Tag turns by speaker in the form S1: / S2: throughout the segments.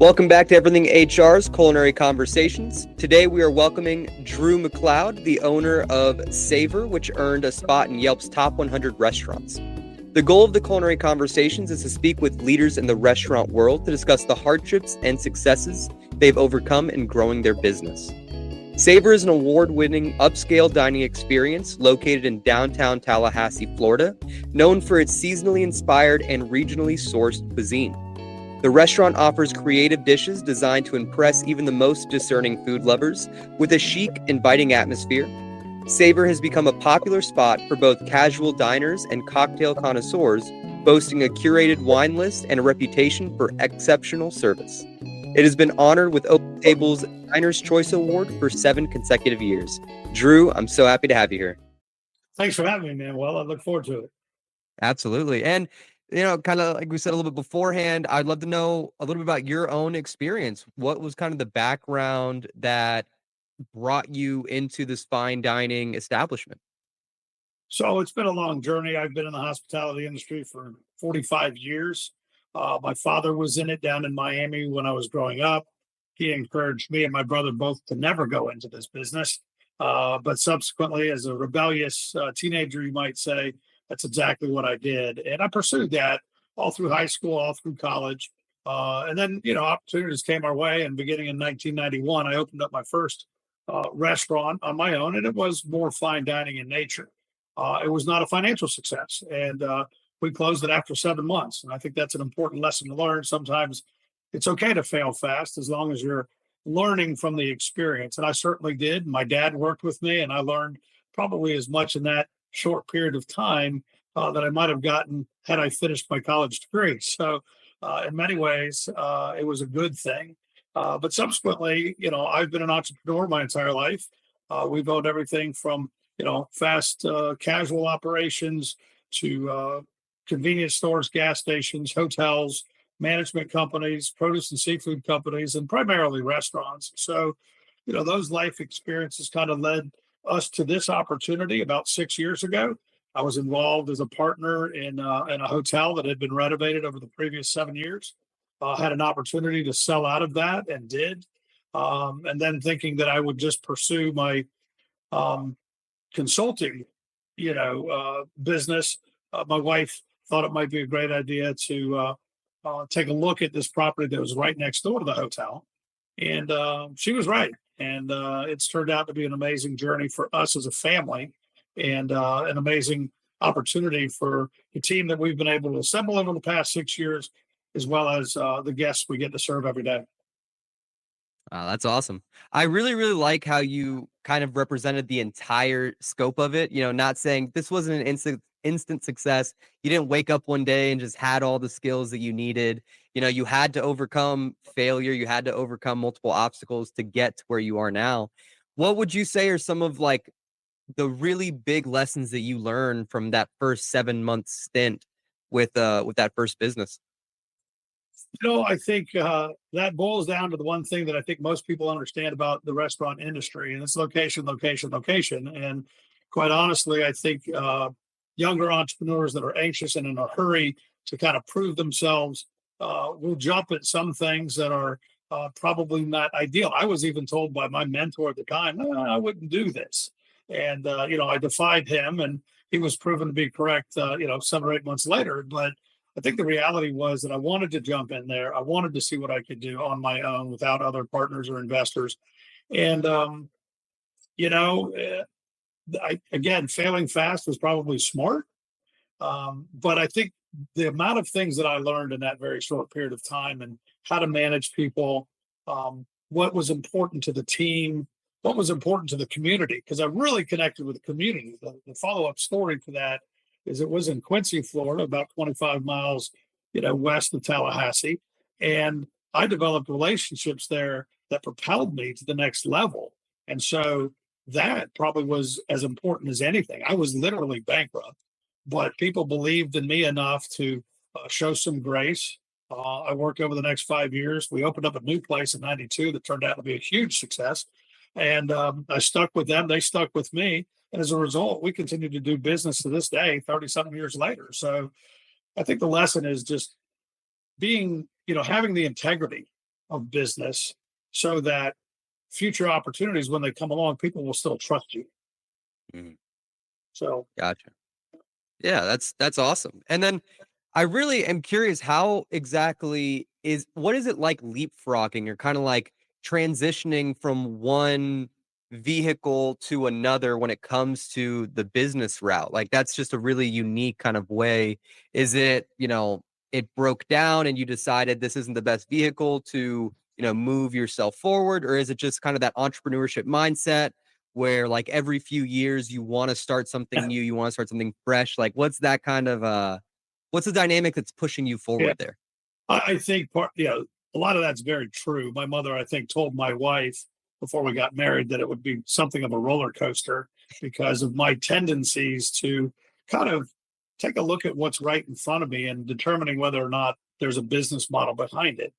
S1: Welcome back to Everything HR's Culinary Conversations. Today we are welcoming Drew McLeod, the owner of Savour, which earned a spot in Yelp's top 100 restaurants. The goal of the Culinary Conversations is to speak with leaders in the restaurant world to discuss the hardships and successes they've overcome in growing their business. Savour is an award-winning upscale dining experience located in downtown Tallahassee, Florida, known for its seasonally inspired and regionally sourced cuisine. The restaurant offers creative dishes designed to impress even the most discerning food lovers with a chic, inviting atmosphere. Savour has become a popular spot for both casual diners and cocktail connoisseurs, boasting a curated wine list and a reputation for exceptional service. It has been honored with Open Table's Diner's Choice Award for 7 consecutive years. Drew, I'm so happy to have you here.
S2: Thanks for having me, man. Well, I look forward to it.
S1: Absolutely. And kind of like we said a little bit beforehand, I'd love to know a little bit about your own experience. What was kind of the background that brought you into this fine dining establishment?
S2: So it's been a long journey. I've been in the hospitality industry for 45 years. My father was in it down in Miami when I was growing up. He encouraged me and my brother both to never go into this business. But subsequently, as a rebellious teenager, you might say, that's exactly what I did. And I pursued that all through high school, all through college. And then, opportunities came our way. And beginning in 1991, I opened up my first restaurant on my own, and it was more fine dining in nature. It was not a financial success. And we closed it after 7 months. And I think that's an important lesson to learn. Sometimes it's okay to fail fast as long as you're learning from the experience. And I certainly did. My dad worked with me, and I learned probably as much in that short period of time that I might have gotten had I finished my college degree. So in many ways, it was a good thing. But subsequently, I've been an entrepreneur my entire life. We've owned everything from, fast casual operations to convenience stores, gas stations, hotels, management companies, produce and seafood companies, and primarily restaurants. So, those life experiences kind of led us to this opportunity about 6 years ago. I was involved as a partner in a hotel that had been renovated over the previous 7 years. Had an opportunity to sell out of that and did. And then thinking that I would just pursue my consulting, business. My wife thought it might be a great idea to take a look at this property that was right next door to the hotel. And she was right. And it's turned out to be an amazing journey for us as a family and an amazing opportunity for the team that we've been able to assemble over the past 6 years, as well as the guests we get to serve every day.
S1: Wow, that's awesome. I really, really like how you kind of represented the entire scope of it. Not saying this wasn't an instant success. You didn't wake up one day and just had all the skills that you needed. You had to overcome failure. You had to overcome multiple obstacles to get to where you are now. What would you say are some of like the really big lessons that you learned from that first 7 month stint with that first business?
S2: I think that boils down to the one thing that I think most people understand about the restaurant industry, and it's location, location, location. And quite honestly, I think younger entrepreneurs that are anxious and in a hurry to kind of prove themselves will jump at some things that are probably not ideal. I was even told by my mentor at the time, I wouldn't do this. And, I defied him, and he was proven to be correct, 7 or 8 months later. But I think the reality was that I wanted to jump in there. I wanted to see what I could do on my own without other partners or investors. And, again, failing fast was probably smart. But I think the amount of things that I learned in that very short period of time and how to manage people, what was important to the team, what was important to the community, because I really connected with the community. The follow-up story to that is it was in Quincy, Florida, about 25 miles, west of Tallahassee. And I developed relationships there that propelled me to the next level. And so that probably was as important as anything. I was literally bankrupt, but people believed in me enough to show some grace. I worked over the next 5 years. We opened up a new place in 92 that turned out to be a huge success. And I stuck with them. They stuck with me. And as a result, we continue to do business to this day, 30-something years later. So I think the lesson is just being, having the integrity of business so that future opportunities, when they come along, people will still trust you.
S1: Mhm.
S2: So
S1: Gotcha. Yeah, that's awesome. And then I really am curious, how exactly what is it like leapfrogging or kind of like transitioning from one vehicle to another when it comes to the business route? Like that's just a really unique kind of way. Is it, it broke down and you decided this isn't the best vehicle to, move yourself forward, or is it just kind of that entrepreneurship mindset where like every few years you want to start something new, you want to start something fresh? Like what's that kind of what's the dynamic that's pushing you
S2: yeah,
S1: forward there?
S2: I think a lot of that's very true. My mother, I think, told my wife before we got married that it would be something of a roller coaster because of my tendencies to kind of take a look at what's right in front of me and determining whether or not there's a business model behind it,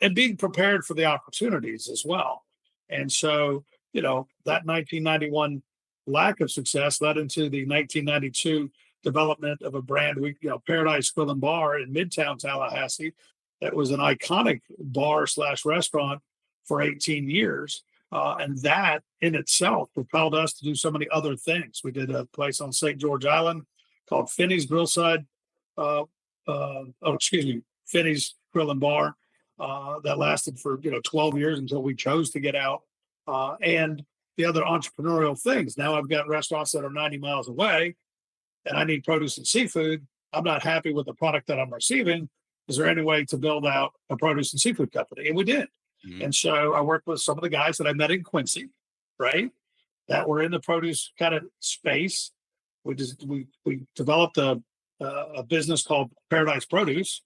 S2: and being prepared for the opportunities as well. And so, that 1991 lack of success led into the 1992 development of a brand, Paradise Grill and Bar in Midtown Tallahassee. That was an iconic bar slash restaurant for 18 years. And that in itself propelled us to do so many other things. We did a place on St. George Island called Finney's Grillside. Finney's Grill and Bar. That lasted for 12 years until we chose to get out. And the other entrepreneurial things. Now I've got restaurants that are 90 miles away and I need produce and seafood. I'm not happy with the product that I'm receiving. Is there any way to build out a produce and seafood company? And we did.
S1: Mhm.
S2: And so I worked with some of the guys that I met in Quincy, right? That were in the produce kind of space. We developed a business called Paradise Produce,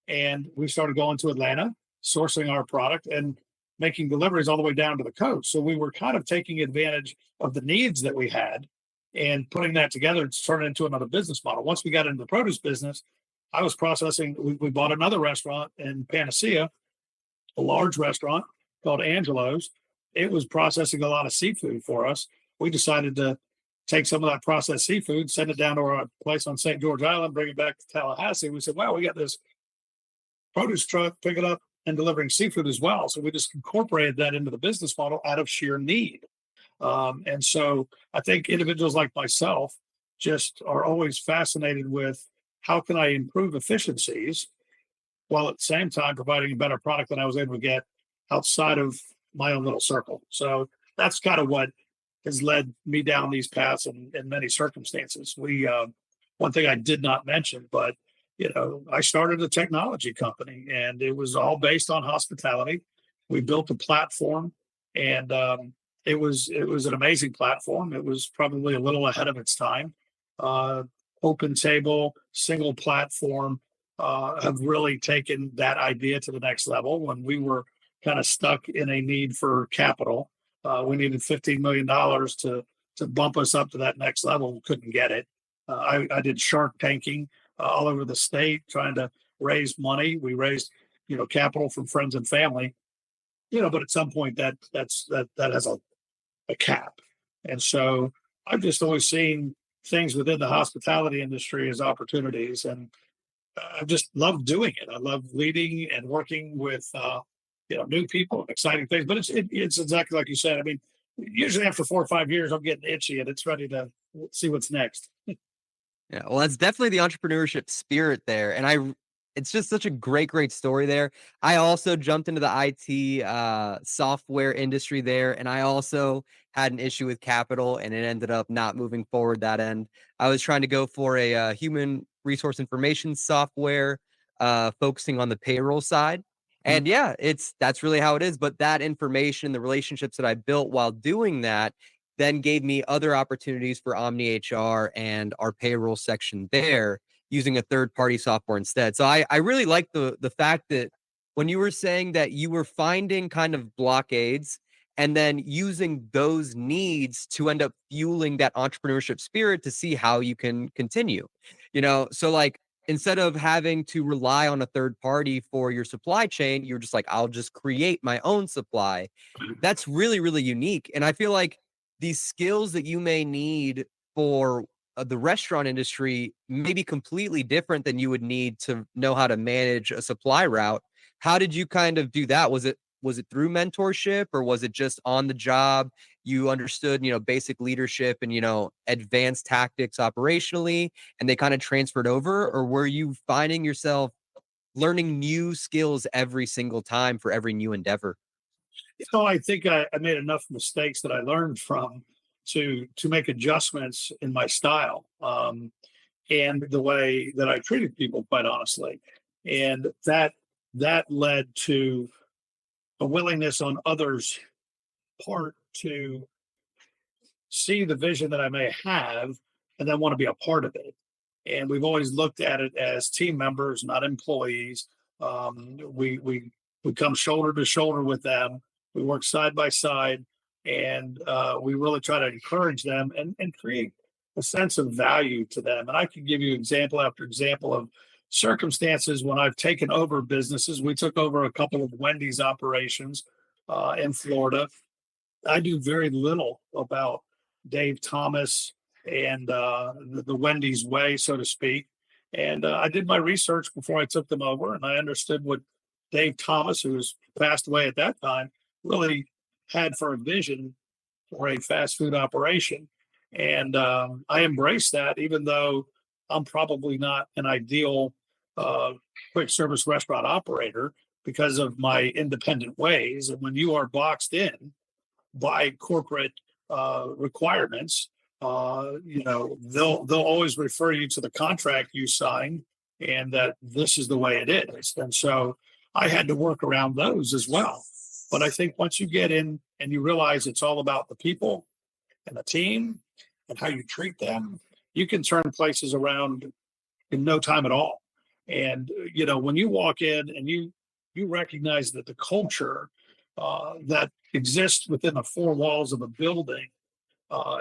S2: and we started going to Atlanta, sourcing our product and making deliveries all the way down to the coast. So we were kind of taking advantage of the needs that we had and putting that together to turn it into another business model. Once we got into the produce business, I was processing. We bought another restaurant in Panacea, a large restaurant called Angelo's. It was processing a lot of seafood for us. We decided to take some of that processed seafood, send it down to our place on St. George Island, bring it back to Tallahassee. We said, wow, we got this produce truck picking up and delivering seafood as well. So we just incorporated that into the business model out of sheer need. And so I think individuals like myself just are always fascinated with how can I improve efficiencies while at the same time providing a better product than I was able to get outside of my own little circle. So that's kind of what has led me down these paths in many circumstances. One thing I did not mention, but I started a technology company, and it was all based on hospitality. We built a platform, and it was an amazing platform. It was probably a little ahead of its time. Uh, Open table, single platform, have really taken that idea to the next level. When we were kind of stuck in a need for capital, we needed $15 million to bump us up to that next level. We couldn't get it. I did shark tanking all over the state trying to raise money. We raised, capital from friends and family, but at some point that has a cap. And so I've just always seen things within the hospitality industry as opportunities. And I just love doing it. I love leading and working with, new people and exciting things. But it's exactly like you said. I mean, usually after 4 or 5 years, I'm getting itchy and it's ready to see what's next.
S1: Yeah, well, that's definitely the entrepreneurship spirit there, and it's just such a great story there. I also jumped into the IT software industry there, and I also had an issue with capital, and it ended up not moving forward that end. I was trying to go for a human resource information software, focusing on the payroll side,
S2: Mhm.
S1: and yeah, that's really how it is. But that information, the relationships that I built while doing that then gave me other opportunities for Omni HR and our payroll section there using a third party software instead. So I really like the fact that when you were saying that you were finding kind of blockades and then using those needs to end up fueling that entrepreneurship spirit to see how you can continue. So like instead of having to rely on a third party for your supply chain, you're just like, I'll just create my own supply. That's really unique. And I feel like these skills that you may need for the restaurant industry may be completely different than you would need to know how to manage a supply route. How did you kind of do that? Was it through mentorship, or was it just on the job? You understood, basic leadership and, advanced tactics operationally, and they kind of transferred over, or were you finding yourself learning new skills every single time for every new endeavor?
S2: I think I made enough mistakes that I learned from to make adjustments in my style, and the way that I treated people, quite honestly, and that led to a willingness on others' part to see the vision that I may have and then want to be a part of it. And we've always looked at it as team members, not employees. We come shoulder to shoulder with them. We work side by side, and we really try to encourage them and create a sense of value to them. And I can give you example after example of circumstances when I've taken over businesses. We took over a couple of Wendy's operations in Florida. I knew very little about Dave Thomas and the Wendy's way, so to speak. And I did my research before I took them over, and I understood what Dave Thomas, who was passed away at that time, really had for a vision for a fast food operation. And I embraced that, even though I'm probably not an ideal uh, quick service restaurant operator because of my independent ways. And when you are boxed in by corporate requirements, they'll always refer you to the contract you signed, and that this is the way it is. And so I had to work around those as well. But I think once you get in and you realize it's all about the people and the team and how you treat them, you can turn places around in no time at all. And when you walk in and you recognize that the culture that exists within the four walls of a building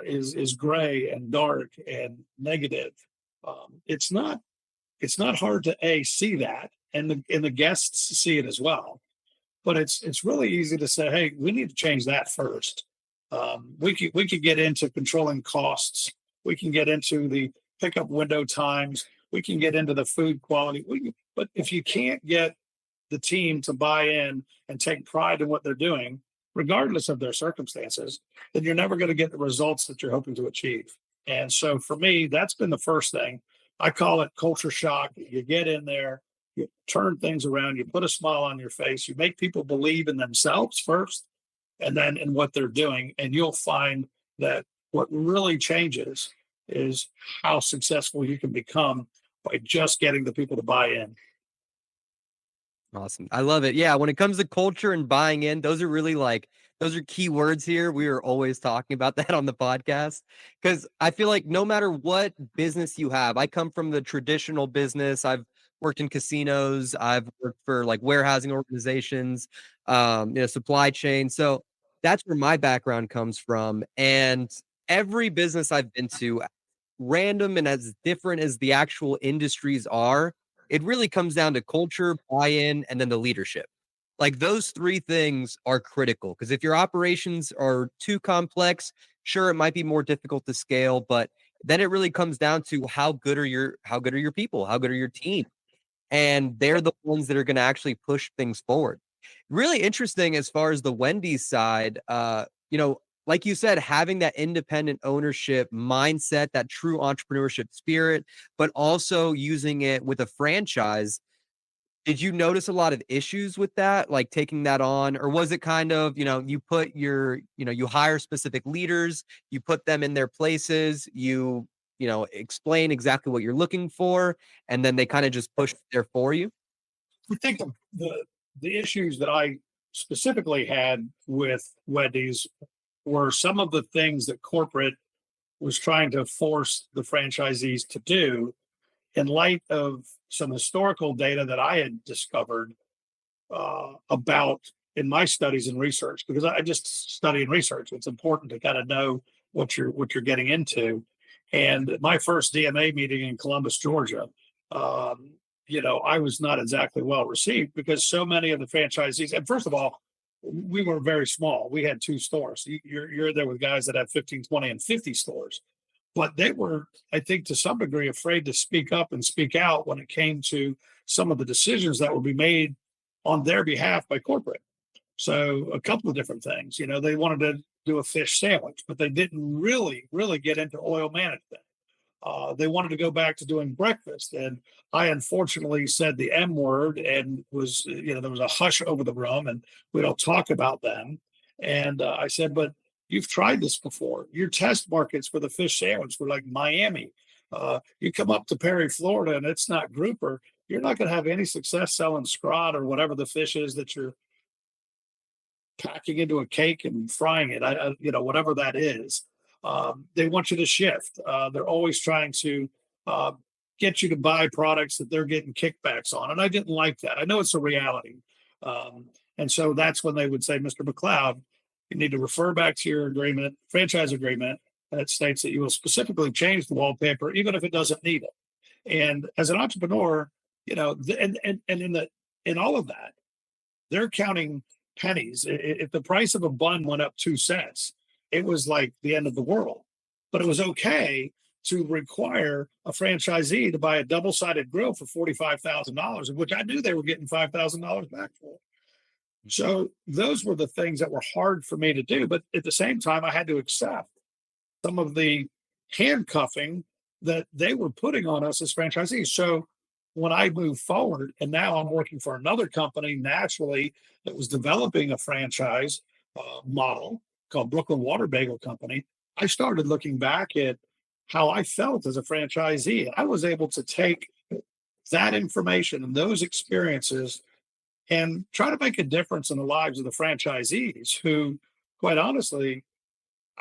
S2: is gray and dark and negative. It's not hard to see that, and the guests see it as well. But it's really easy to say, hey, we need to change that first. We could get into controlling costs. We can get into the pickup window times. We can get into the food quality. But if you can't get the team to buy in and take pride in what they're doing, regardless of their circumstances, then you're never going to get the results that you're hoping to achieve. And so for me, that's been the first thing. I call it culture shock. You get in there, you turn things around, you put a smile on your face, you make people believe in themselves first, and then in what they're doing. And you'll find that what really changes is how successful you can become by just getting the people to buy in.
S1: Awesome. I love it. Yeah, when it comes to culture and buying in, those are really those are key words here. We are always talking about that on the podcast because I feel like no matter what business you have, I come from the traditional business. I've worked in casinos, I've worked for warehousing organizations, supply chain. So that's where my background comes from. And every business I've been to, random and as different as the actual industries are, it really comes down to culture, buy-in, and then the leadership. Like those three things are critical because if your operations are too complex, sure, it might be more difficult to scale, but then it really comes down to how good are your people, how good are your team, and they're the ones that are going to actually push things forward. Really interesting as far as the Wendy's side. Like you said, having that independent ownership mindset, that true entrepreneurship spirit, but also using it with a franchise. Did you notice a lot of issues with that, like taking that on? Or was it kind of, you hire specific leaders, you put them in their places, explain exactly what you're looking for, and then they kind of just push there for you?
S2: I think the issues that I specifically had with Wendy's were some of the things that corporate was trying to force the franchisees to do in light of some historical data that I had discovered about in my studies and research, because I just study and research. It's important to kind of know what you're getting into. And my first DMA meeting in Columbus, Georgia, I was not exactly well received because so many of the franchisees, and first of all, we were very small. We had two stores. You're there with guys that have 15, 20, and 50 stores. But they were, I think, to some degree, afraid to speak up and speak out when it came to some of the decisions that would be made on their behalf by corporate. So a couple of different things. They wanted to do a fish sandwich, but they didn't really get into oil management. They wanted to go back to doing breakfast, and I unfortunately said the M word, and there was a hush over the room, and we don't talk about them. And I said, but you've tried this before. Your test markets for the fish sandwich were like Miami. You come up to Perry, Florida, and it's not grouper. You're not going to have any success selling scrod or whatever the fish is that you're packing into a cake and frying it. Whatever that is. They want you to shift. They're always trying to uh, get you to buy products that they're getting kickbacks on, and I didn't like that. I know it's a reality, and so that's when they would say, "Mr. McLeod, you need to refer back to your agreement, franchise agreement, that states that you will specifically change the wallpaper, even if it doesn't need it." And as an entrepreneur, and in all of that, they're counting pennies. If the price of a bun went up 2 cents, it was like the end of the world. But it was okay to require a franchisee to buy a double-sided grill for $45,000, of which I knew they were getting $5,000 back for. So those were the things that were hard for me to do. But at the same time, I had to accept some of the handcuffing that they were putting on us as franchisees. So when I moved forward, and now I'm working for another company naturally that was developing a franchise model called Brooklyn Water Bagel Company, I started looking back at how I felt as a franchisee. And I was able to take that information and those experiences and try to make a difference in the lives of the franchisees who, quite honestly,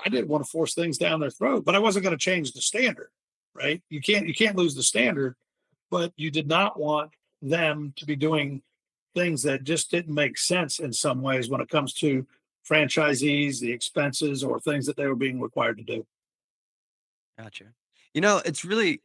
S2: I didn't want to force things down their throat, but I wasn't going to change the standard, right? You can't lose the standard, but you did not want them to be doing things that just didn't make sense in some ways when it comes to franchisees, the expenses, or things that they were being required to do.
S1: Gotcha. It's really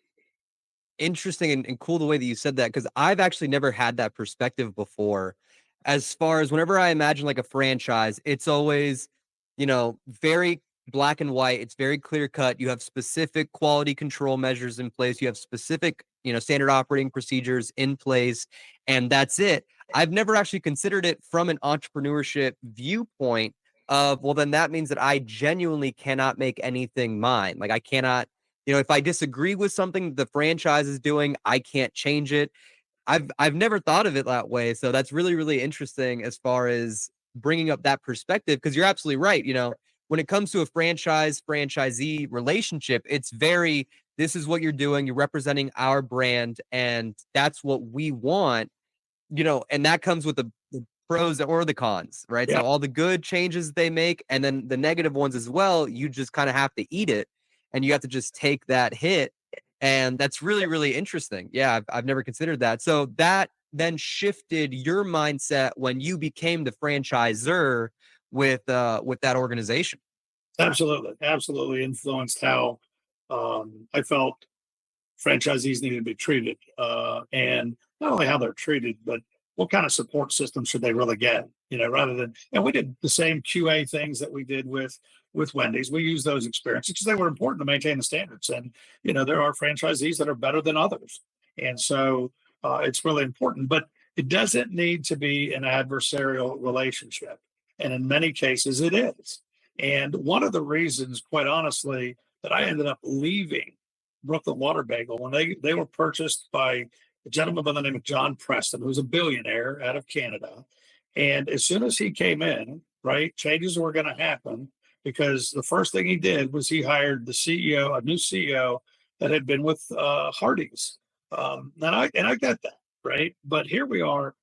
S1: interesting and cool the way that you said that, because I've actually never had that perspective before. As far as whenever I imagine like a franchise, it's always, very black and white. It's very clear cut. You have specific quality control measures in place. You have specific, standard operating procedures in place, and that's it. I've never actually considered it from an entrepreneurship viewpoint of, well, then that means that I genuinely cannot make anything mine. Like I cannot, if I disagree with something the franchise is doing, I can't change it. I've never thought of it that way. So that's really, really interesting as far as bringing up that perspective, because you're absolutely right. When it comes to a franchisee relationship, it's very, this is what you're doing. You're representing our brand, and that's what we want, and that comes with the pros or the cons, right?
S2: Yeah,
S1: So all the good changes they make, and then the negative ones as well, you just kind of have to eat it, and you have to just take that hit. And that's really, really interesting. Yeah, I've never considered that. So that then shifted your mindset when you became the franchisor with that organization.
S2: absolutely. Absolutely influenced how I felt franchisees need to be treated, and not only how they're treated, but what kind of support system should they really get? Rather than, and we did the same QA things that we did with Wendy's. We use those experiences because they were important to maintain the standards, and there are franchisees that are better than others, and so it's really important. But it doesn't need to be an adversarial relationship, and in many cases, it is. And one of the reasons, quite honestly, that I ended up leaving Brooklyn Water Bagel when they were purchased by a gentleman by the name of John Preston, who's a billionaire out of Canada. And as soon as he came in, right, changes were going to happen because the first thing he did was he hired the CEO, a new CEO that had been with Hardee's. And I get that, right? But here we are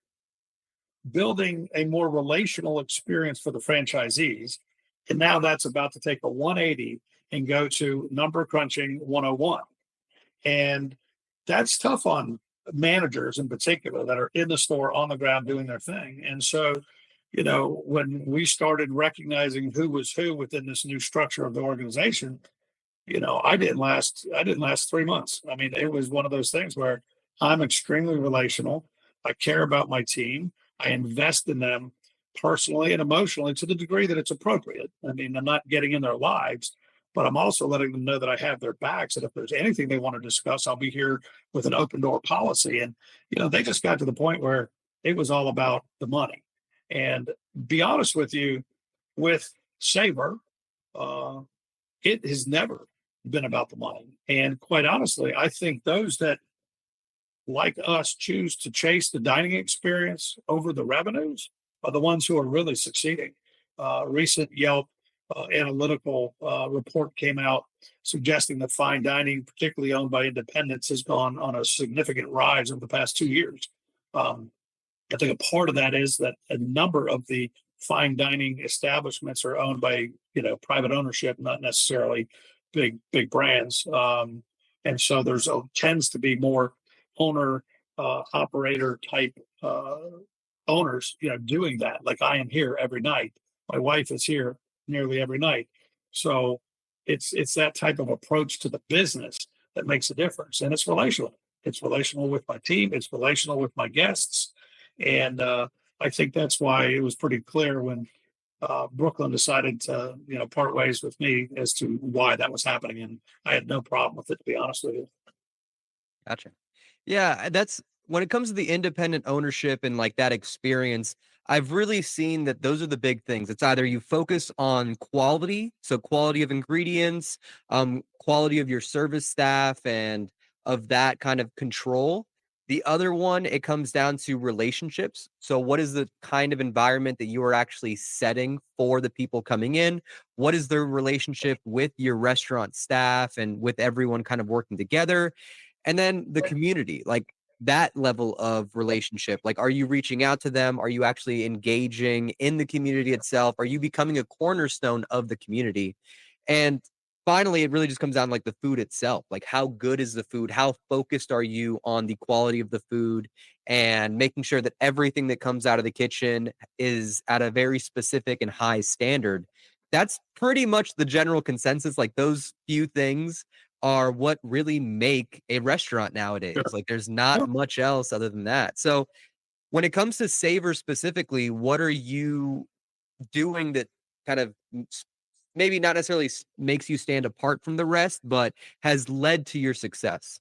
S2: building a more relational experience for the franchisees. And now that's about to take a 180 and go to number crunching 101. And that's tough on managers in particular that are in the store on the ground doing their thing. And so, when we started recognizing who was who within this new structure of the organization, I didn't last 3 months. I mean, it was one of those things where I'm extremely relational. I care about my team. I invest in them personally and emotionally to the degree that it's appropriate. I mean, I'm not getting in their lives, but I'm also letting them know that I have their backs. And if there's anything they want to discuss, I'll be here with an open door policy. And, they just got to the point where it was all about the money. And be honest with you, with Savour, uh, it has never been about the money. And quite honestly, I think those that like us choose to chase the dining experience over the revenues are the ones who are really succeeding. Recent Yelp analytical report came out suggesting that fine dining, particularly owned by independents, has gone on a significant rise over the past 2 years. Um, I think a part of that is that a number of the fine dining establishments are owned by private ownership, not necessarily big brands. And so there's tends to be more owner operator type owners, doing that. Like I am here every night. My wife is here nearly every night. So it's that type of approach to the business that makes a difference, and it's relational. It's relational with my team. It's relational with my guests, and I think that's why it was pretty clear when Brooklyn decided to, part ways with me as to why that was happening, and I had no problem with it, to be honest with you.
S1: Gotcha. Yeah, that's when it comes to the independent ownership and like that experience, I've really seen that those are the big things. It's either you focus on quality, so quality of ingredients, quality of your service staff, and of that kind of control. The other one, it comes down to relationships. So, what is the kind of environment that you are actually setting for the people coming in? What is their relationship with your restaurant staff and with everyone kind of working together? And then the community, like that level of relationship, like, are you reaching out to them? Are you actually engaging in the community itself? Are you becoming a cornerstone of the community? And finally, it really just comes down to like the food itself. Like, how good is the food? How focused are you on the quality of the food and making sure that everything that comes out of the kitchen is at a very specific and high standard? That's pretty much the general consensus. Like, those few things are what really make a restaurant nowadays.
S2: Sure.
S1: Like, there's not
S2: Yep.
S1: much else other than that. So when it comes to Savor specifically, what are you doing that kind of maybe not necessarily makes you stand apart from the rest, but has led to your success?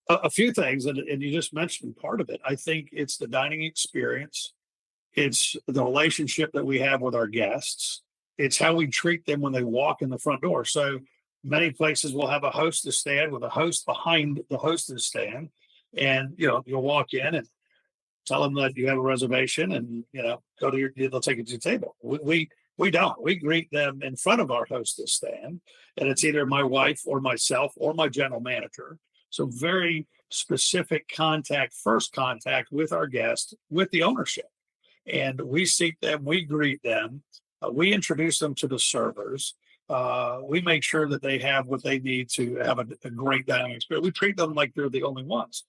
S2: A few things, and you just mentioned part of it. I think it's the dining experience. It's the relationship that we have with our guests. It's how we treat them when they walk in the front door. So many places will have a hostess stand with a host behind the hostess stand. And, you'll walk in and tell them that you have a reservation and, go to they'll take you to the table. We don't. We greet them in front of our hostess stand. And it's either my wife or myself or my general manager. So very specific contact, first contact with our guest, with the ownership, and we seat them, we greet them, we introduce them to the servers. We make sure that they have what they need to have a great dining experience. We treat them like they're the only ones.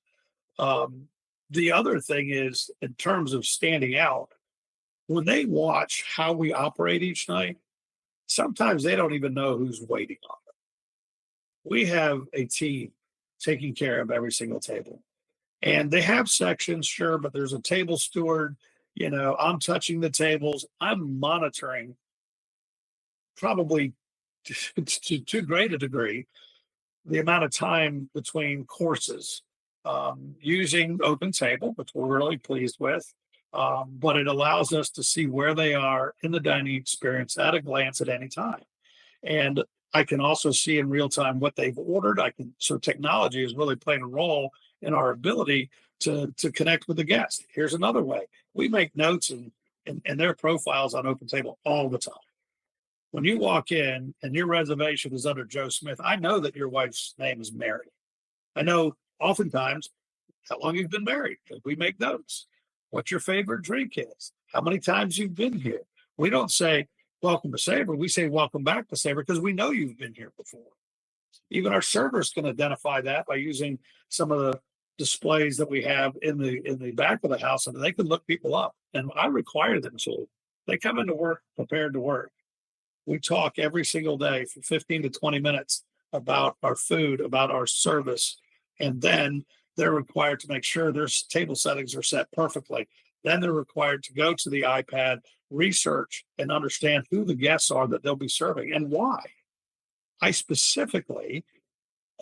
S2: Um, the other thing is, in terms of standing out, when they watch how we operate each night, sometimes they don't even know who's waiting on them. We have a team taking care of every single table. And they have sections, sure, but there's a table steward. I'm touching the tables. I'm monitoring probably to too great a degree the amount of time between courses, using Open Table, which we're really pleased with. But it allows us to see where they are in the dining experience at a glance at any time. And I can also see in real time what they've ordered. So technology is really playing a role in our ability to connect with the guest. Here's another way. We make notes and their profiles on Open Table all the time. When you walk in and your reservation is under Joe Smith, I know that your wife's name is Mary. I know oftentimes how long you've been married because we make notes. What your favorite drink is, how many times you've been here. We don't say, welcome to Savour. We say, welcome back to Savour because we know you've been here before. Even our servers can identify that by using some of the displays that we have in the back of the house, and they can look people up. And I require them to. They come into work prepared to work. We talk every single day for 15 to 20 minutes about our food, about our service, and then they're required to make sure their table settings are set perfectly. Then they're required to go to the iPad, research, and understand who the guests are that they'll be serving and why. I specifically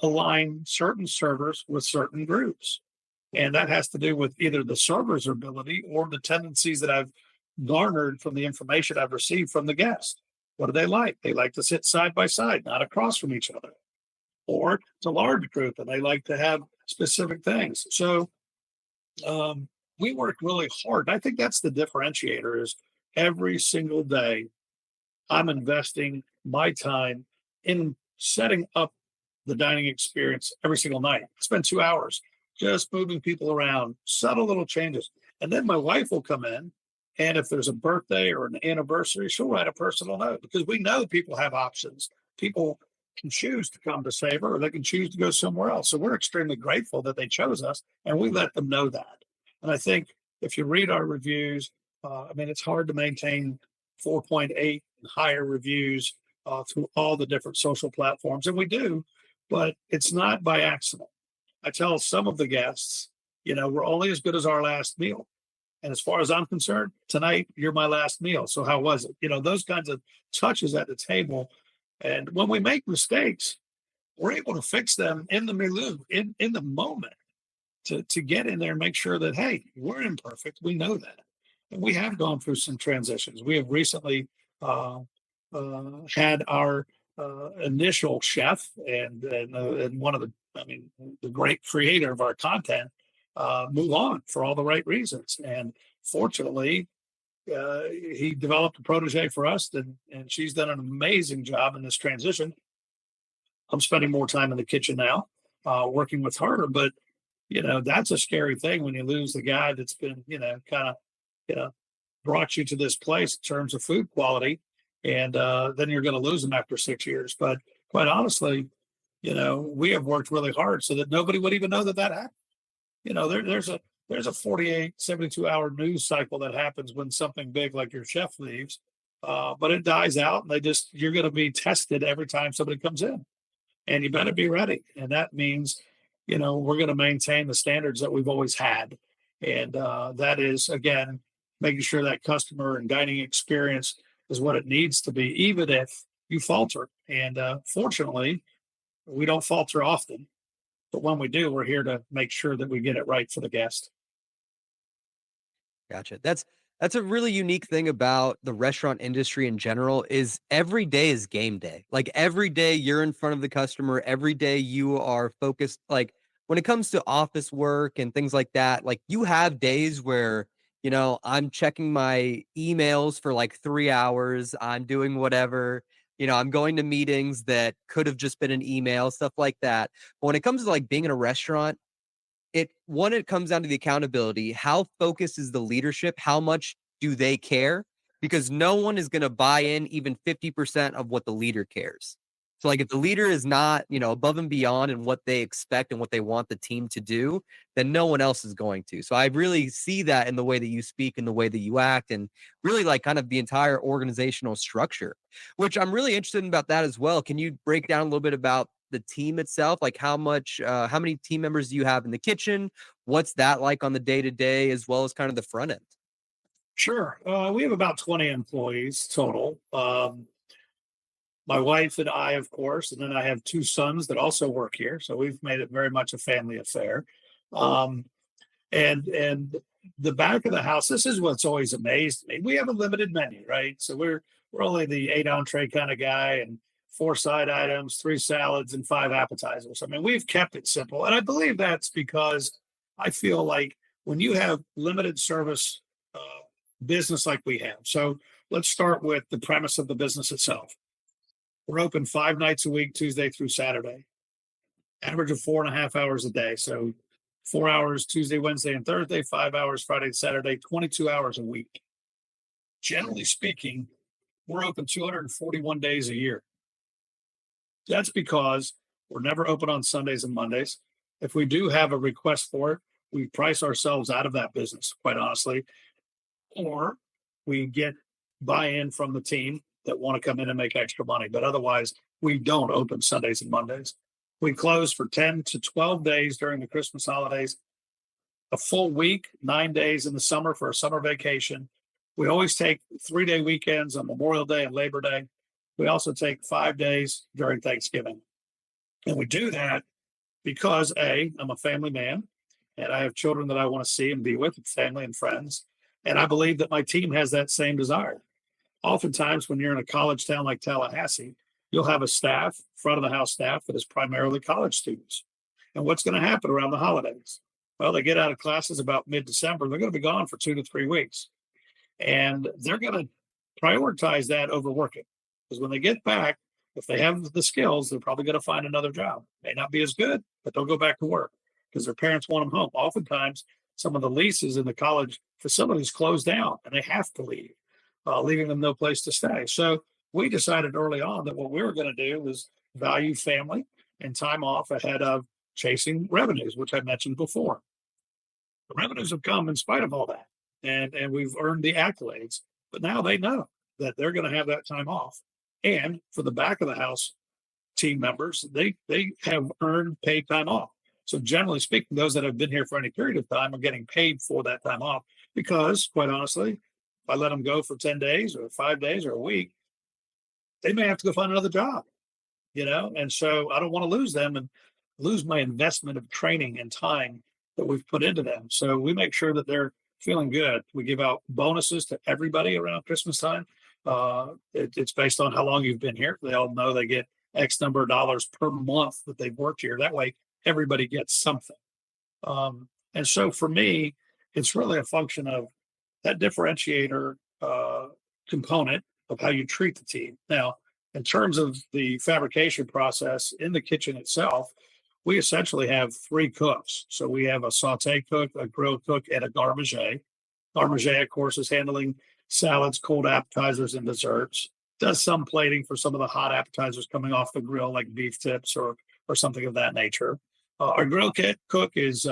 S2: align certain servers with certain groups. And that has to do with either the server's ability or the tendencies that I've garnered from the information I've received from the guests. What do they like? They like to sit side by side, not across from each other. Or it's a large group and they like to have specific things. So we work really hard. I think that's the differentiator is every single day I'm investing my time in setting up the dining experience every single night. I spend 2 hours just moving people around, subtle little changes. And then my wife will come in. And if there's a birthday or an anniversary, she'll write a personal note because we know people have options. People can choose to come to Savor or they can choose to go somewhere else. So we're extremely grateful that they chose us and we let them know that. And I think if you read our reviews, I mean, it's hard to maintain 4.8 and higher reviews through all the different social platforms. And we do, but it's not by accident. I tell some of the guests, we're only as good as our last meal. And as far as I'm concerned, tonight, you're my last meal. So how was it? Those kinds of touches at the table. And when we make mistakes, we're able to fix them in the milieu, in the moment to get in there and make sure that, hey, we're imperfect. We know that. And we have gone through some transitions. We have recently had our initial chef and one of the great creator of our content move on for all the right reasons. And fortunately, he developed a protege for us, and she's done an amazing job in this transition. I'm spending more time in the kitchen now, working with her, but that's a scary thing when you lose the guy that's been, kind of, brought you to this place in terms of food quality, and then you're going to lose them after 6 years. But quite honestly, we have worked really hard so that nobody would even know that happened. There's a 48, 72-hour news cycle that happens when something big like your chef leaves, but it dies out, and you're going to be tested every time somebody comes in, and you better be ready. And that means, we're going to maintain the standards that we've always had, and that is again making sure that customer and dining experience is what it needs to be, even if you falter. And fortunately, we don't falter often. But when we do, we're here to make sure that we get it right for the guest.
S1: Gotcha. That's a really unique thing about the restaurant industry in general is every day is game day. Like every day you're in front of the customer, every day you are focused. Like when it comes to office work and things like that, like you have days where, I'm checking my emails for like 3 hours. I'm doing whatever, I'm going to meetings that could have just been an email, stuff like that. But when it comes to like being in a restaurant, it comes down to the accountability. How focused is the leadership? How much do they care? Because no one is going to buy in even 50% of what the leader cares. So like if the leader is not, above and beyond in what they expect and what they want the team to do, then no one else is going to. So I really see that in the way that you speak and the way that you act and really like kind of the entire organizational structure, which I'm really interested in about that as well. Can you break down a little bit about the team itself? Like how many team members do you have in the kitchen? What's that like on the day to day, as well as kind of the front end?
S2: Sure. We have about 20 employees total. My wife and I, of course, and then I have two sons that also work here. So we've made it very much a family affair. Um, and the back of the house, this is what's always amazed me. We have a limited menu, right? So we're only the 8 entree kind of guy, and 4 side items, 3 salads, and 5 appetizers. I mean, we've kept it simple. And I believe that's because I feel like when you have limited service business like we have. So let's start with the premise of the business itself. We're open 5 nights a week, Tuesday through Saturday, average of 4.5 hours a day. So 4 hours Tuesday, Wednesday, and Thursday, 5 hours Friday and Saturday, 22 hours a week. Generally speaking, we're open 241 days a year. That's because we're never open on Sundays and Mondays. If we do have a request for it, we price ourselves out of that business, quite honestly, or we get buy-in from the team that want to come in and make extra money. But otherwise, we don't open Sundays and Mondays. We close for 10 to 12 days during the Christmas holidays, a full week, 9 days in the summer for a summer vacation. We always take 3-day weekends on Memorial Day and Labor Day. We also take 5 days during Thanksgiving. And we do that because I'm a family man, and I have children that I want to see and be with, family and friends. And I believe that my team has that same desire. Oftentimes, when you're in a college town like Tallahassee, you'll have a staff, front of the house staff, that is primarily college students. And what's going to happen around the holidays? Well, they get out of classes about mid December. They're going to be gone for 2 to 3 weeks. And they're going to prioritize that over working. Because when they get back, if they have the skills, they're probably going to find another job. May not be as good, but they'll go back to work because their parents want them home. Oftentimes, some of the leases in the college facilities close down and they have to leave, leaving them no place to stay. So we decided early on that what we were going to do was value family and time off ahead of chasing revenues, which I mentioned before. The revenues have come in spite of all that, and we've earned the accolades. But now they know that they're going to have that time off. And for the back of the house team members, they have earned paid time off. So generally speaking, those that have been here for any period of time are getting paid for that time off because, quite honestly, if I let them go for 10 days or 5 days or a week, they may have to go find another job, And so I don't want to lose them and lose my investment of training and time that we've put into them. So we make sure that they're feeling good. We give out bonuses to everybody around Christmas time. It's based on how long you've been here. They all know they get X number of dollars per month that they've worked here. That way, everybody gets something. And so for me, it's really a function of that differentiator component of how you treat the team. Now, in terms of the fabrication process in the kitchen itself, we essentially have three cooks. So we have a saute cook, a grill cook, and a garmager. Garmager, of course, is handling salads, cold appetizers, and desserts. Does some plating for some of the hot appetizers coming off the grill, like beef tips or something of that nature. Our cook is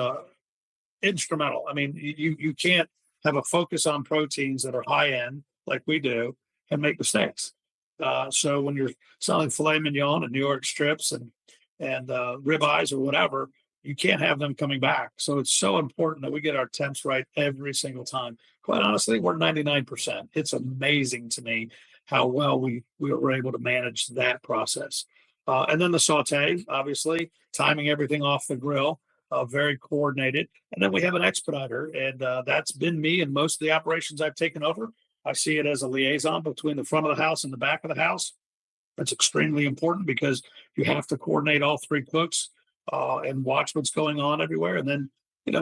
S2: instrumental. I mean, you can't have a focus on proteins that are high end like we do and make mistakes. So when you're selling filet mignon and New York strips and ribeyes or whatever, you can't have them coming back. So it's so important that we get our temps right every single time. Quite honestly, we're 99%. It's amazing to me how well we were able to manage that process. And then the saute, obviously, timing everything off the grill, very coordinated. And then we have an expediter, and that's been me in most of the operations I've taken over. I see it as a liaison between the front of the house and the back of the house. That's extremely important because you have to coordinate all three cooks and watch what's going on everywhere. And then,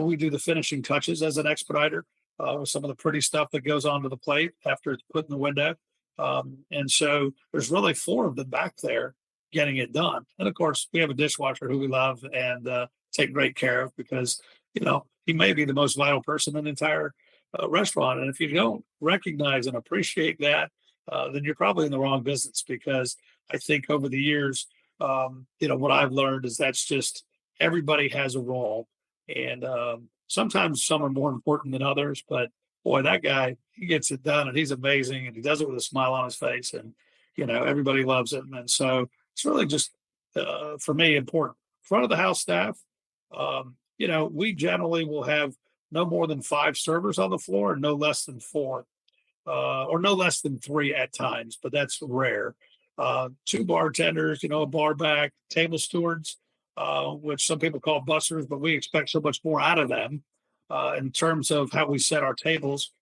S2: we do the finishing touches as an expediter with some of the pretty stuff that goes onto the plate after it's put in the window. And so there's really four of them back there getting it done. And of course, we have a dishwasher who we love and take great care of because, he may be the most vital person in the entire restaurant. And if you don't recognize and appreciate that, then you're probably in the wrong business because I think over the years, what I've learned is that's just everybody has a role. And sometimes some are more important than others, but boy, that guy, he gets it done and he's amazing and he does it with a smile on his face and, everybody loves him. And so it's really just, for me, important. Front of the house staff, we generally will have no more than 5 servers on the floor and no less than 4 or no less than 3 at times, but that's rare. 2 bartenders, a bar back, table stewards, which some people call bussers, but we expect so much more out of them in terms of how we set our tables.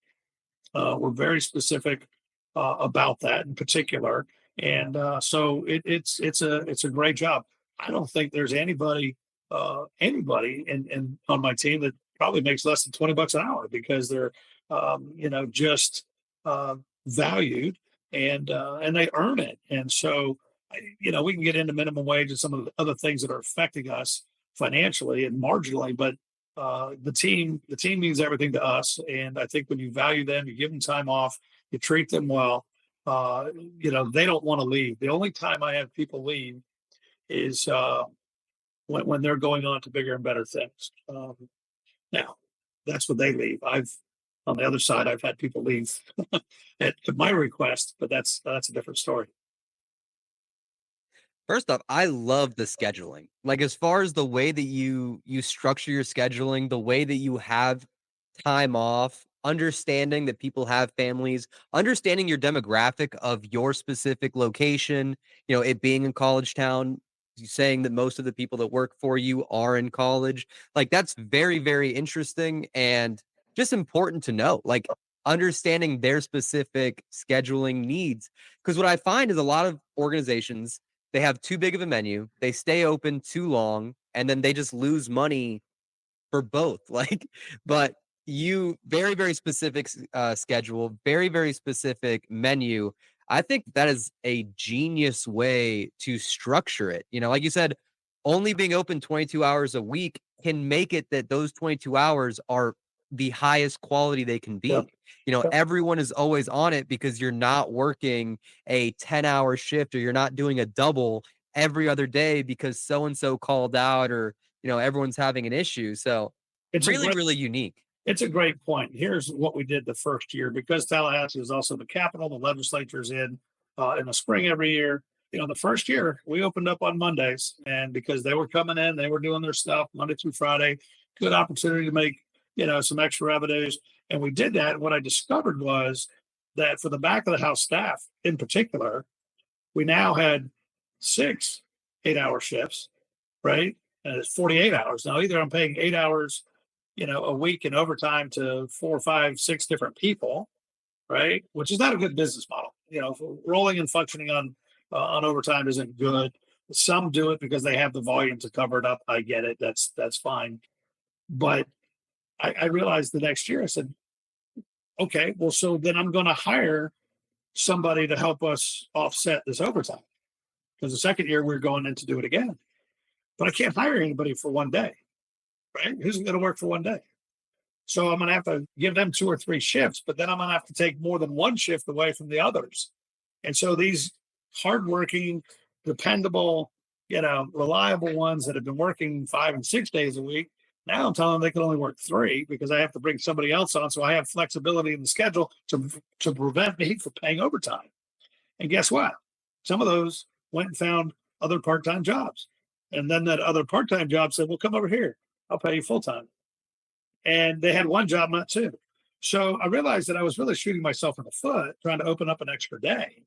S2: We're very specific about that in particular, and so it's a great job. I don't think there's anybody in on my team that probably makes less than $20 an hour because they're just valued and they earn it. And so, we can get into minimum wage and some of the other things that are affecting us financially and marginally, but the team means everything to us. And I think when you value them, you give them time off, you treat them well, they don't want to leave. The only time I have people leave is when they're going on to bigger and better things. Now, that's when they leave. On the other side, I've had people leave at my request, but that's a different story.
S1: First off, I love the scheduling. Like as far as the way that you structure your scheduling, the way that you have time off, understanding that people have families, understanding your demographic of your specific location, it being a college town, saying that most of the people that work for you are in college. Like, that's very, very interesting and just important to know. Like, understanding their specific scheduling needs. Because what I find is a lot of organizations, they have too big of a menu, they stay open too long, and then they just lose money for both. Like, but you very, very specific schedule, very, very specific menu. I think that is a genius way to structure it. You know, like you said, only being open 22 hours a week can make it that those 22 hours are the highest quality they can
S2: Yep.
S1: be. You know,
S2: Yep.
S1: everyone is always on it because you're not working a 10-hour shift, or you're not doing a double every other day because so and so called out, or everyone's having an issue. So
S2: It's a
S1: really,
S2: great
S1: really unique.
S2: It's a great point. Here's what we did the first year, because Tallahassee is also the capital. The legislature's in the spring every year. The first year we opened up on Mondays, and because they were coming in, they were doing their stuff Monday through Friday. Good opportunity to make some extra revenues, and we did that. And what I discovered was that for the back of the house staff in particular, we now had 6 8-hour shifts, right? And it's 48 hours now. Either I'm paying 8 hours a week in overtime to 4 5 6 different people, right? Which is not a good business model. Rolling and functioning on overtime isn't good. Some do it because they have the volume to cover it up. I get it. That's fine. But I realized the next year, I said, okay, well, so then I'm going to hire somebody to help us offset this overtime, because the second year we're going in to do it again. But I can't hire anybody for one day, right? Who's going to work for one day? So I'm going to have to give them 2 or 3 shifts, but then I'm going to have to take more than one shift away from the others. And so these hardworking, dependable, reliable ones that have been working 5 and 6 days a week, now I'm telling them they can only work 3 because I have to bring somebody else on. So I have flexibility in the schedule to prevent me from paying overtime. And guess what? Some of those went and found other part-time jobs. And then that other part-time job said, well, come over here. I'll pay you full-time. And they had one job, not 2. So I realized that I was really shooting myself in the foot trying to open up an extra day.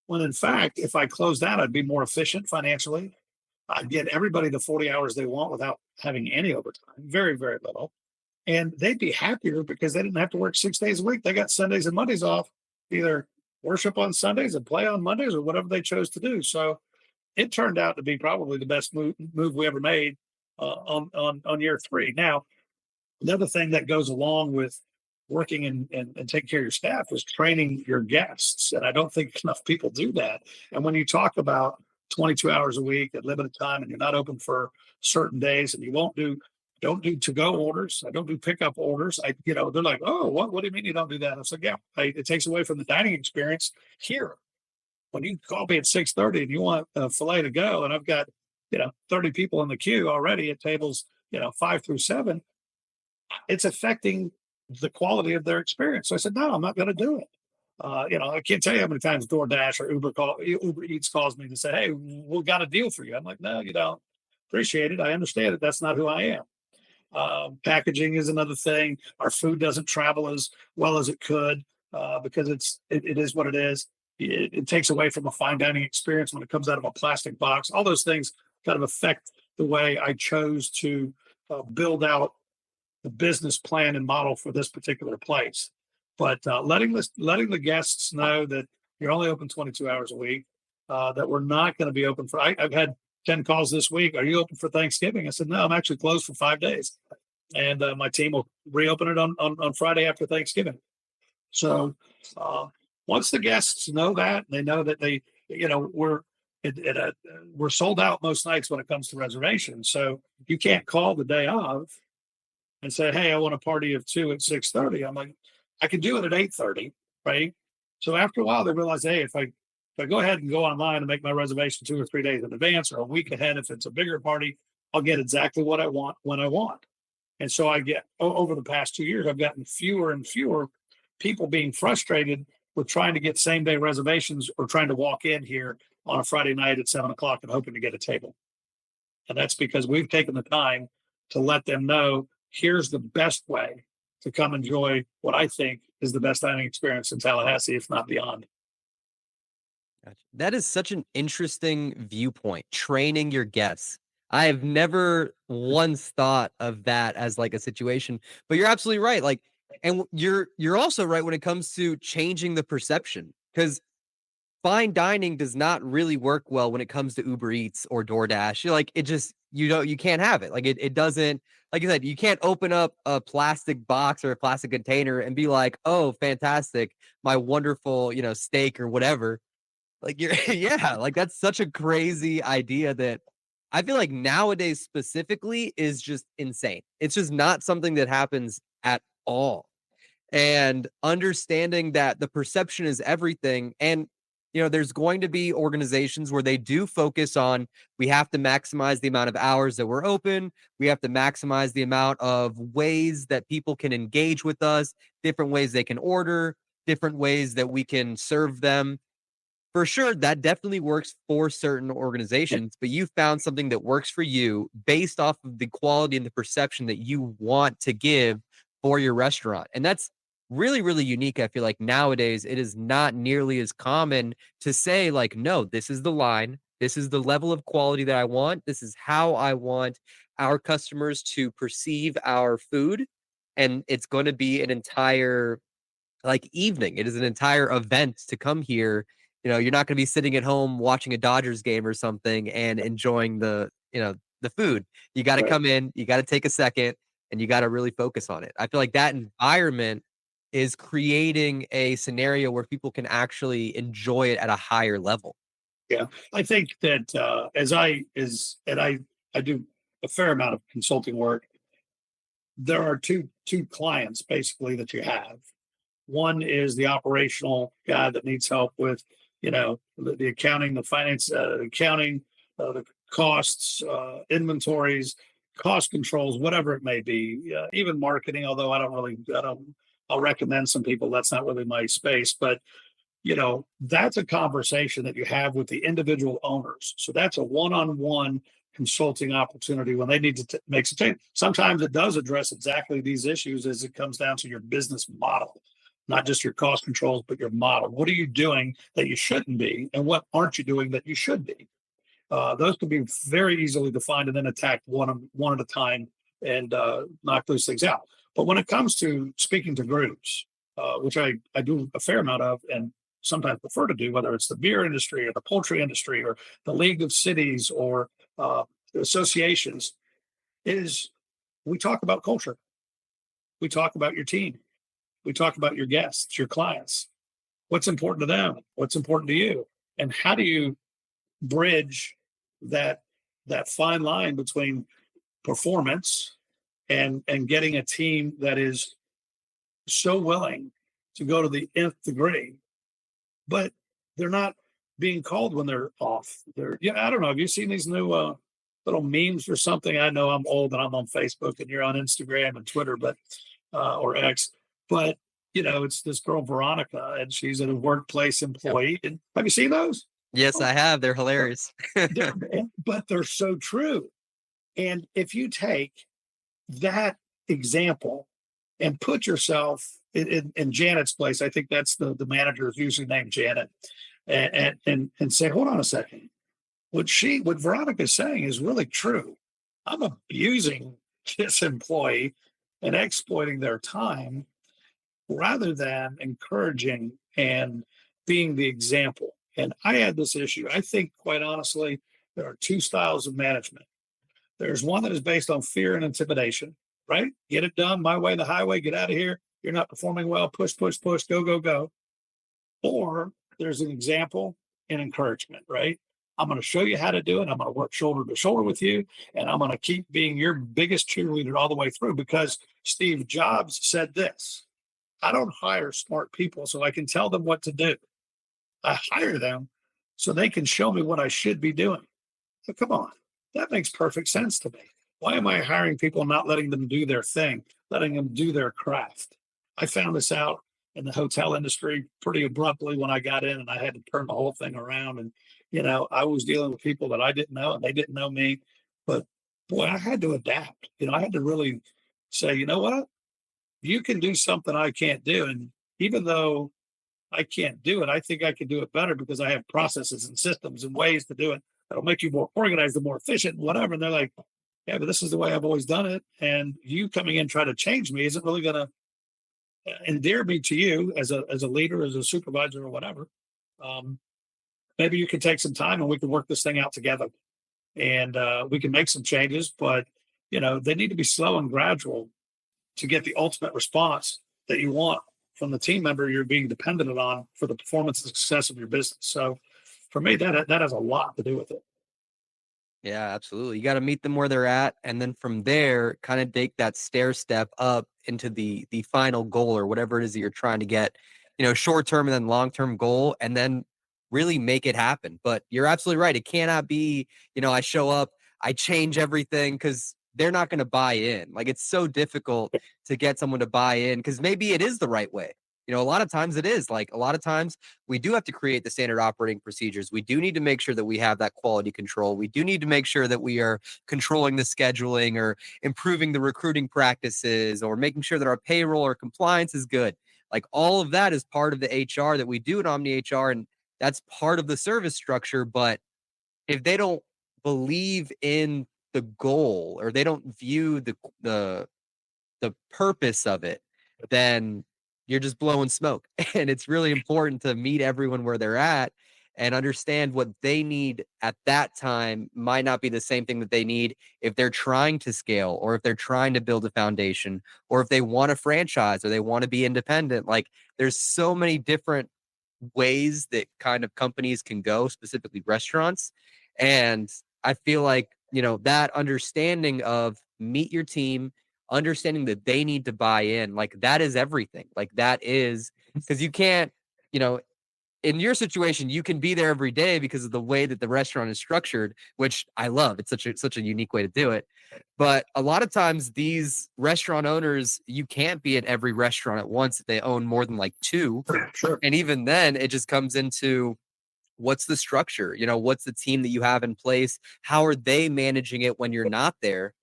S2: When in fact, if I closed that, I'd be more efficient financially. I'd get everybody the 40 hours they want without having any overtime, very, very little. And they'd be happier because they didn't have to work 6 days a week. They got Sundays and Mondays off, either worship on Sundays and play on Mondays or whatever they chose to do. So it turned out to be probably the best move we ever made on year 3. Now, another thing that goes along with working and taking care of your staff is training your guests. And I don't think enough people do that. And when you talk about 22 hours a week at limited time, and you're not open for certain days, and you don't do to-go orders. I don't do pickup orders. They're like, oh, what do you mean you don't do that? I said, yeah, it takes away from the dining experience here. When you call me at 6:30 and you want a filet to go, and I've got 30 people in the queue already at tables 5 through 7, it's affecting the quality of their experience. So I said, no, I'm not going to do it. I can't tell you how many times DoorDash or Uber Eats calls me to say, hey, we've got a deal for you. I'm like, no, you don't. Appreciate it. I understand it. That's not who I am. Packaging is another thing. Our food doesn't travel as well as it could because it is what it is. It takes away from a fine dining experience when it comes out of a plastic box. All those things kind of affect the way I chose to build out the business plan and model for this particular place. But letting the guests know that you're only open 22 hours a week, that we're not going to be open for. I've had 10 calls this week. Are you open for Thanksgiving? I said, no, I'm actually closed for 5 days. And my team will reopen it on Friday after Thanksgiving. So once the guests know that, they know that we're sold out most nights when it comes to reservations. So you can't call the day of and say, hey, I want a party of 2 at 6:30. I'm like, I can do it at 8:30, right? So after a while, they realize, hey, if I go ahead and go online and make my reservation 2 or 3 days in advance, or a week ahead, if it's a bigger party, I'll get exactly what I want when I want. And so I get over the past 2 years, I've gotten fewer and fewer people being frustrated with trying to get same day reservations or trying to walk in here on a Friday night at 7 o'clock and hoping to get a table. And that's because we've taken the time to let them know, here's the best way to come enjoy what I think is the best dining experience in Tallahassee, if not beyond.
S1: Gotcha. That is such an interesting viewpoint, training your guests. I have never once thought of that as like a situation, but you're absolutely right. Like, and you're also right when it comes to changing the perception because fine dining does not really work well when it comes to Uber Eats or DoorDash. You're like, it just, you can't have it. Like it doesn't, like you said, you can't open up a plastic box or a plastic container and be like, oh, fantastic, my wonderful, steak or whatever. Like you're yeah, like that's such a crazy idea that I feel like nowadays specifically is just insane. It's just not something that happens at all. And understanding that the perception is everything. And there's going to be organizations where they do focus on we have to maximize the amount of hours that we're open. We have to maximize the amount of ways that people can engage with us, different ways they can order, different ways that we can serve them. For sure, that definitely works for certain organizations, but you found something that works for you based off of the quality and the perception that you want to give for your restaurant. And that's really, really unique. I feel like nowadays it is not nearly as common to say, like, no, this is the line. This is the level of quality that I want. This is how I want our customers to perceive our food. And it's going to be an entire like evening. It is an entire event to come here. You're not going to be sitting at home watching a Dodgers game or something and enjoying the food. You got to
S2: Right.
S1: come in, you got to take a second, and you got to really focus on it. I feel like that environment is creating a scenario where people can actually enjoy it at a higher level.
S2: Yeah. I think that and I do a fair amount of consulting work. There are two clients basically that you have. One is the operational guy that needs help with, the accounting, the finance, accounting, the costs, inventories, cost controls, whatever it may be, even marketing. Although I'll recommend some people. That's not really my space, but that's a conversation that you have with the individual owners. So that's a one-on-one consulting opportunity when they need to make some change. Sometimes it does address exactly these issues as it comes down to your business model, not just your cost controls, but your model. What are you doing that you shouldn't be, and what aren't you doing that you should be? Those can be very easily defined and then attacked one at a time and knock those things out. But when it comes to speaking to groups, which I do a fair amount of and sometimes prefer to do, whether it's the beer industry or the poultry industry or the League of Cities or the associations, is we talk about culture. We talk about your team. We talk about your guests, your clients. What's important to them? What's important to you? And how do you bridge that fine line between performance and getting a team that is so willing to go to the nth degree, but they're not being called when they're off. I don't know. Have you seen these new little memes or something? I know I'm old and I'm on Facebook and you're on Instagram and Twitter, but or X, but it's this girl Veronica and she's a workplace
S1: Yep.
S2: employee. And have you seen those?
S1: Yes,
S2: Oh,
S1: I have. They're hilarious.
S2: but they're so true. And if you take that example and put yourself in Janet's place, I think that's the manager is usually named Janet, and say, hold on a second. What Veronica's saying is really true. I'm abusing this employee and exploiting their time rather than encouraging and being the example. And I had this issue. I think, quite honestly, there are two styles of management. There's one that is based on fear and intimidation, right? Get it done my way, the highway, get out of here. You're not performing well, push, push, push, go, go, go. Or there's an example and encouragement, right? I'm going to show you how to do it. I'm going to work shoulder to shoulder with you. And I'm going to keep being your biggest cheerleader all the way through because Steve Jobs said this: I don't hire smart people so I can tell them what to do. I hire them so they can show me what I should be doing. So come on, that makes perfect sense to me. Why am I hiring people and not letting them do their thing, letting them do their craft? I found this out in the hotel industry pretty abruptly when I got in and I had to turn the whole thing around. And, I was dealing with people that I didn't know and they didn't know me. But boy, I had to adapt. I had to really say, you know what? You can do something I can't do. And even though I can't do it. I think I can do it better because I have processes and systems and ways to do it that'll make you more organized and more efficient and whatever. And they're like, yeah, but this is the way I've always done it. And you coming in trying to change me isn't really going to endear me to you as a leader, as a supervisor, or whatever. Um, Maybe you can take some time and we can work this thing out together, and we can make some changes. But they need to be slow and gradual to get the ultimate response that you want from the team member you're being dependent on for the performance and success of your business. So, for me, that has a lot to do with it.
S1: Yeah, absolutely. You got to meet them where they're at, and then from there, kind of take that stair step up into the final goal or whatever it is that you're trying to get. Short term and then long term goal, and then really make it happen. But you're absolutely right. It cannot be, I show up, I change everything because they're not going to buy in. Like it's so difficult to get someone to buy in because maybe it is the right way. A lot of times it is. Like a lot of times we do have to create the standard operating procedures. We do need to make sure that we have that quality control. We do need to make sure that we are controlling the scheduling or improving the recruiting practices or making sure that our payroll or compliance is good. Like all of that is part of the HR that we do at Omni HR, and that's part of the service structure. But if they don't believe in the goal or they don't view the purpose of it, then you're just blowing smoke. And it's really important to meet everyone where they're at and understand what they need at that time might not be the same thing that they need if they're trying to scale or if they're trying to build a foundation or if they want a franchise or they want to be independent. Like there's so many different ways that kind of companies can go, specifically restaurants. And I feel like, that understanding of meet your team, understanding that they need to buy in, like that is everything. Like that is because you can't, you know, in your situation, you can be there every day because of the way that the restaurant is structured, which I love. It's such a unique way to do it. But a lot of times these restaurant owners, you can't be at every restaurant at once if they own more than like two.
S2: Sure.
S1: And even then it just comes into what's the structure? What's the team that you have in place? How are they managing it when you're not there?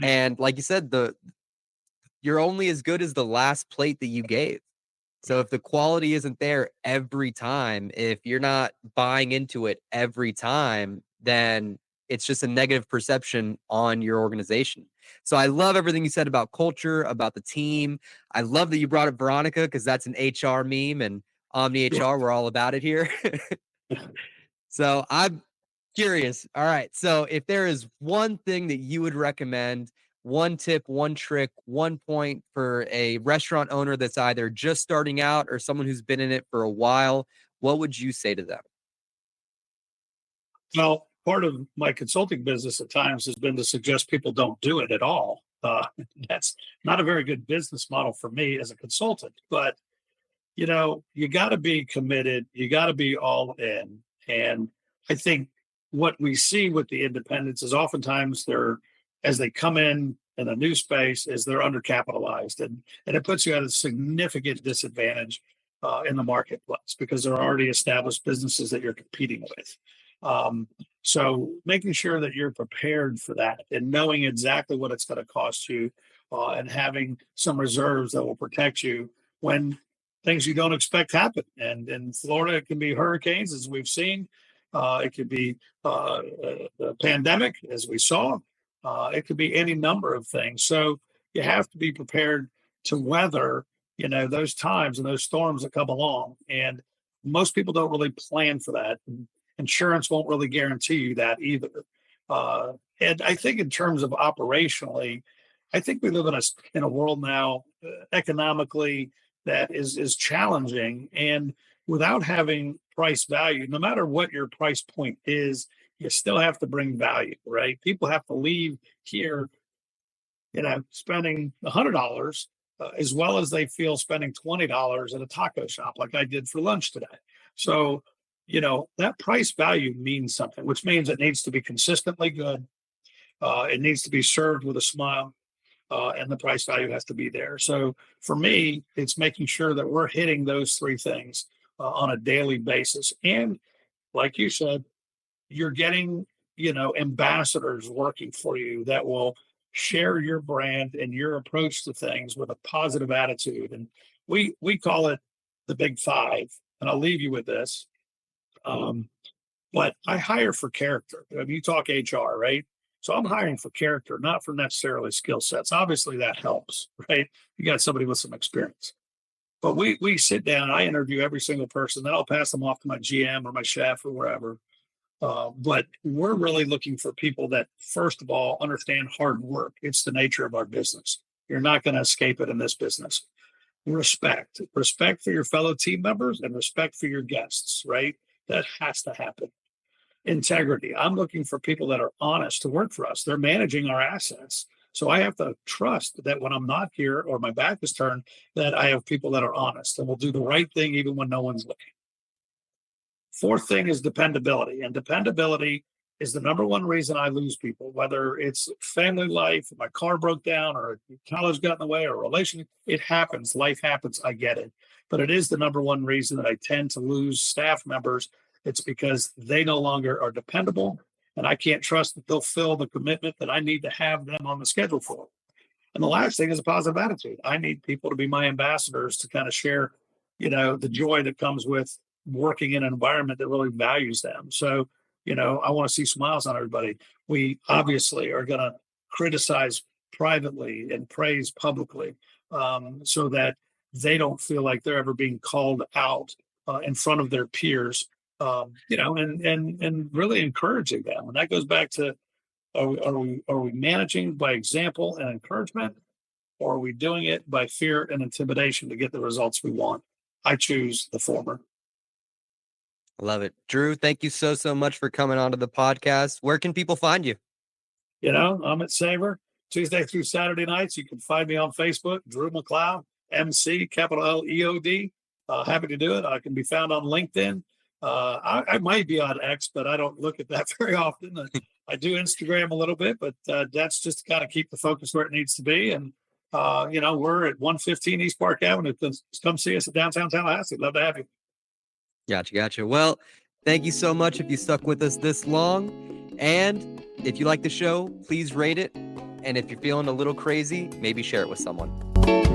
S1: And like you said, you're only as good as the last plate that you gave. So if the quality isn't there every time, if you're not buying into it every time, then it's just a negative perception on your organization. So I love everything you said about culture, about the team. I love that you brought up Veronica because that's an HR meme, and Omni HR, we're all about it here. So I'm curious. All right. So if there is one thing that you would recommend, one tip, one trick, one point for a restaurant owner that's either just starting out or someone who's been in it for a while, what would you say to them?
S2: Well, part of my consulting business at times has been to suggest people don't do it at all. That's not a very good business model for me as a consultant, but you got to be committed. You got to be all in. And I think what we see with the independents is oftentimes as they come in a new space, is they're undercapitalized, and it puts you at a significant disadvantage in the marketplace because there are already established businesses that you're competing with. Um, so making sure that you're prepared for that and knowing exactly what it's going to cost you, and having some reserves that will protect you when things you don't expect happen. And in Florida, it can be hurricanes, as we've seen. It could be the pandemic, as we saw. It could be any number of things. So you have to be prepared to weather, those times and those storms that come along. And most people don't really plan for that. And insurance won't really guarantee you that either. And I think in terms of operationally, I think we live in a world now, economically, that is challenging, and without having price value, no matter what your price point is, you still have to bring value, right? People have to leave here, spending $100 as well as they feel spending $20 at a taco shop like I did for lunch today. So that price value means something, which means it needs to be consistently good. It needs to be served with a smile, and the price value has to be there. So for me, it's making sure that we're hitting those three things on a daily basis. And like you said, you're getting, ambassadors working for you that will share your brand and your approach to things with a positive attitude. And we call it the big five. and I'll leave you with this. But I hire for character. I mean, you talk HR, right? So I'm hiring for character, not for necessarily skill sets. Obviously, that helps, right? You got somebody with some experience. But we sit down, I interview every single person, then I'll pass them off to my GM or my chef or wherever. But we're really looking for people that, first of all, understand hard work. It's the nature of our business. You're not going to escape it in this business. Respect for your fellow team members and respect for your guests, right? That has to happen. Integrity. I'm looking for people that are honest to work for us. They're managing our assets. So I have to trust that when I'm not here or my back is turned, that I have people that are honest and will do the right thing even when no one's looking. Fourth thing is dependability. And dependability is the number one reason I lose people, whether it's family life, my car broke down, or college got in the way, or a relationship. It happens. Life happens. I get it. But it is the number one reason that I tend to lose staff members. It's because they no longer are dependable, and I can't trust that they'll fill the commitment that I need to have them on the schedule for. And the last thing is a positive attitude. I need people to be my ambassadors to kind of share, the joy that comes with working in an environment that really values them. So, I want to see smiles on everybody. We obviously are going to criticize privately and praise publicly, so that they don't feel like they're ever being called out in front of their peers, and really encouraging them. And that goes back to, are we managing by example and encouragement, or are we doing it by fear and intimidation to get the results we want? I choose the former.
S1: Love it. Drew, thank you so much for coming onto the podcast. Where can people find you?
S2: I'm at Savour Tuesday through Saturday nights. You can find me on Facebook, Drew McLeod, MC, capital L-E-O-D. Happy to do it. I can be found on LinkedIn. I might be on X, but I don't look at that very often. I do Instagram a little bit, but that's just to kind of keep the focus where it needs to be. And, we're at 115 East Park Avenue. Come see us at downtown Tallahassee. Love to have you.
S1: Gotcha. Well, thank you so much if you stuck with us this long. And if you like the show, please rate it. And if you're feeling a little crazy, maybe share it with someone.